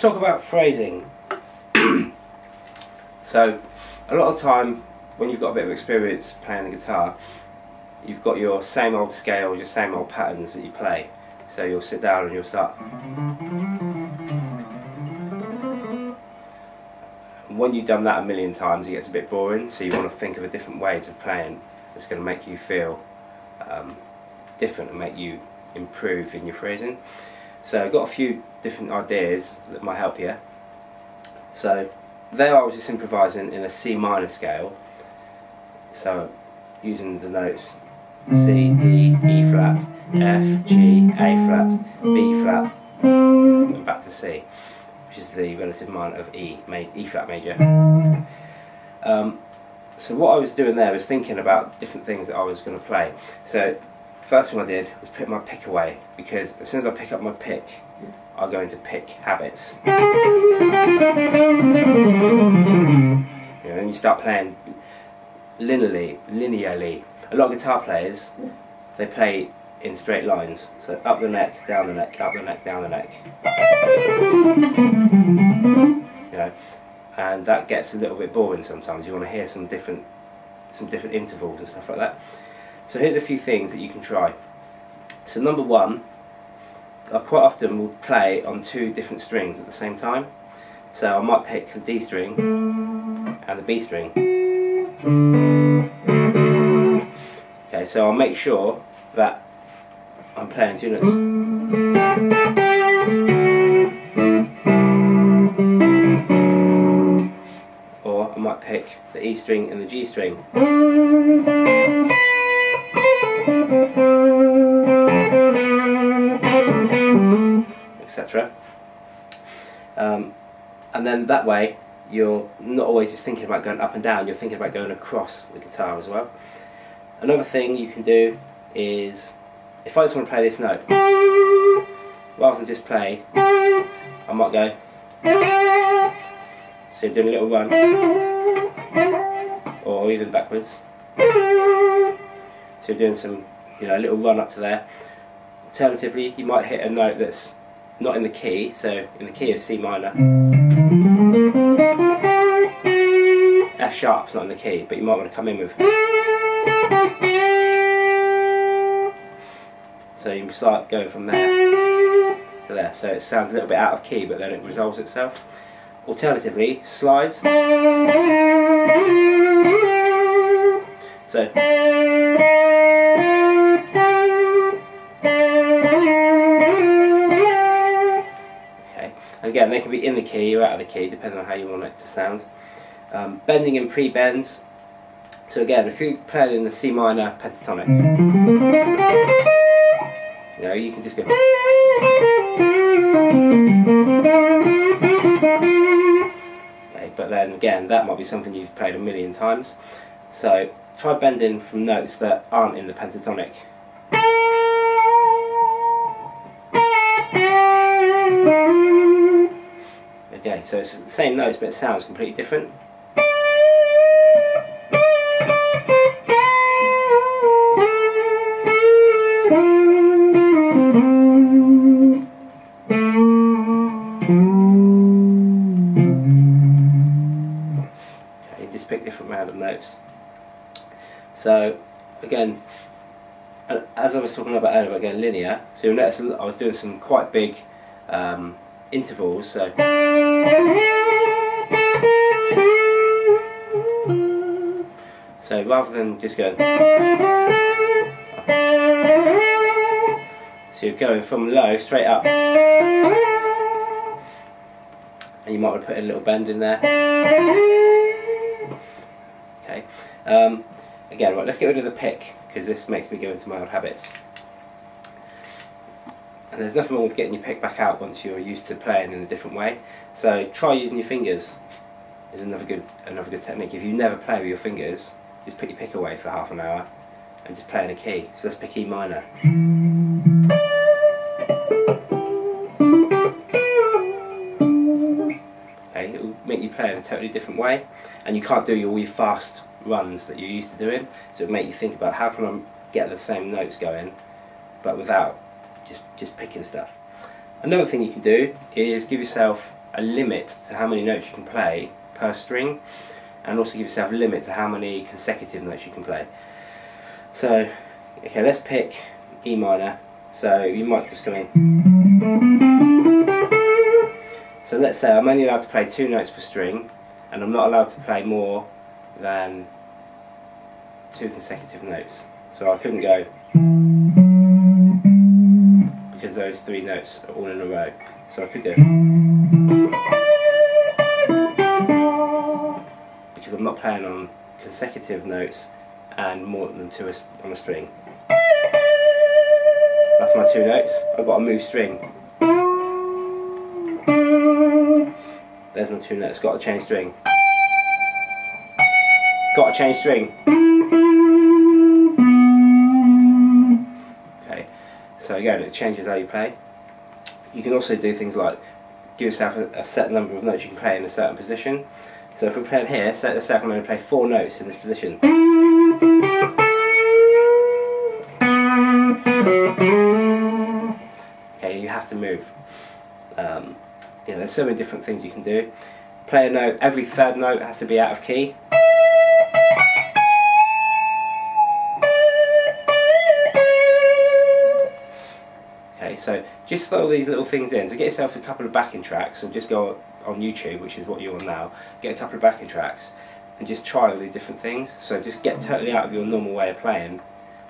let's talk about phrasing. So, a lot of the time, when you've got a bit of experience playing the guitar, you've got your same old scales, your same old patterns that you play. So you'll sit down and you'll start. And when you've done that a million times, it gets a bit boring, so you want to think of a different ways of playing that's going to make you feel different and make you improve in your phrasing. So I've got a few different ideas that might help you. So there I was just improvising in a C minor scale, so using the notes C, D, E flat, F, G, A flat, B flat, and back to C, which is the relative minor of E flat major. So what I was doing there was thinking about different things that I was going to play. So first thing I did was put my pick away, because as soon as I pick up my pick, I go into pick habits. You know, and you start playing linearly. A lot of guitar players, they play in straight lines. So up the neck, down the neck, up the neck, down the neck. You know, and that gets a little bit boring sometimes. You want to hear some different intervals and stuff like that. So here's a few things that you can try. So number one, I quite often will play on two different strings at the same time. So I might pick the D string and the B string. Okay, so I'll make sure that I'm playing two notes. Or I might pick the E string and the G string. Etc. And then that way you're not always just thinking about going up and down, you're thinking about going across the guitar as well. Another thing you can do is, if I just want to play this note, rather than just play, I might go, so doing a little run, or even backwards. So doing some, a little run up to there. Alternatively, you might hit a note that's not in the key, so in the key of C minor. F sharp's not in the key, but you might want to come in with. So you start going from there to there, so it sounds a little bit out of key, but then it resolves itself. Alternatively, slides. So. Again, they can be in the key or out of the key, depending on how you want it to sound. Bending and pre-bends. So again, if you're playing in the C minor pentatonic, you can just go. Okay, but then again, that might be something you've played a million times. So try bending from notes that aren't in the pentatonic. Okay, so it's the same notes, but it sounds completely different. Okay, just pick different random notes. So, again, as I was talking about earlier, again, linear, so you'll notice I was doing some quite big intervals, so rather than just going, so you're going from low straight up, and you might want to put a little bend in there. Okay, again, right, let's get rid of the pick, because this makes me go into my old habits. And there's nothing wrong with getting your pick back out once you're used to playing in a different way. So try using your fingers is another good technique. If you never play with your fingers, just put your pick away for half an hour and just play in a key. So let's pick E minor. Okay, it will make you play in a totally different way, and you can't do your wee fast runs that you're used to doing. So it'll make you think about how can I get the same notes going, but without just picking stuff. Another thing you can do is give yourself a limit to how many notes you can play per string, and also give yourself a limit to how many consecutive notes you can play. So, okay, let's pick E minor. So you might just go in. So let's say I'm only allowed to play 2 notes per string, and I'm not allowed to play more than 2 consecutive notes. So I couldn't go, because those 3 notes are all in a row. So I could go, because I'm not playing on consecutive notes and more than 2 on a string. That's my 2 notes. I've got a move string. There's my 2 notes. Got a change string. Got a change string. Okay, so again, it changes how you play. You can also do things like give yourself a set number of notes you can play in a certain position. So if we're playing here, let's say I'm going to play 4 notes in this position. Okay, you have to move. You know, there's so many different things you can do. Play a note, every 3rd note has to be out of key. Okay, so just throw these little things in. So get yourself a couple of backing tracks, or just go on YouTube, which is what you're on now, get a couple of backing tracks and just try all these different things. So just get totally out of your normal way of playing,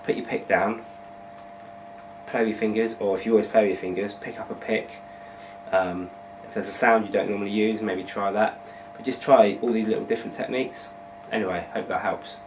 put your pick down, play with your fingers, or if you always play with your fingers, pick up a pick. If there's a sound you don't normally use, maybe try that. But just try all these little different techniques. Anyway, hope that helps.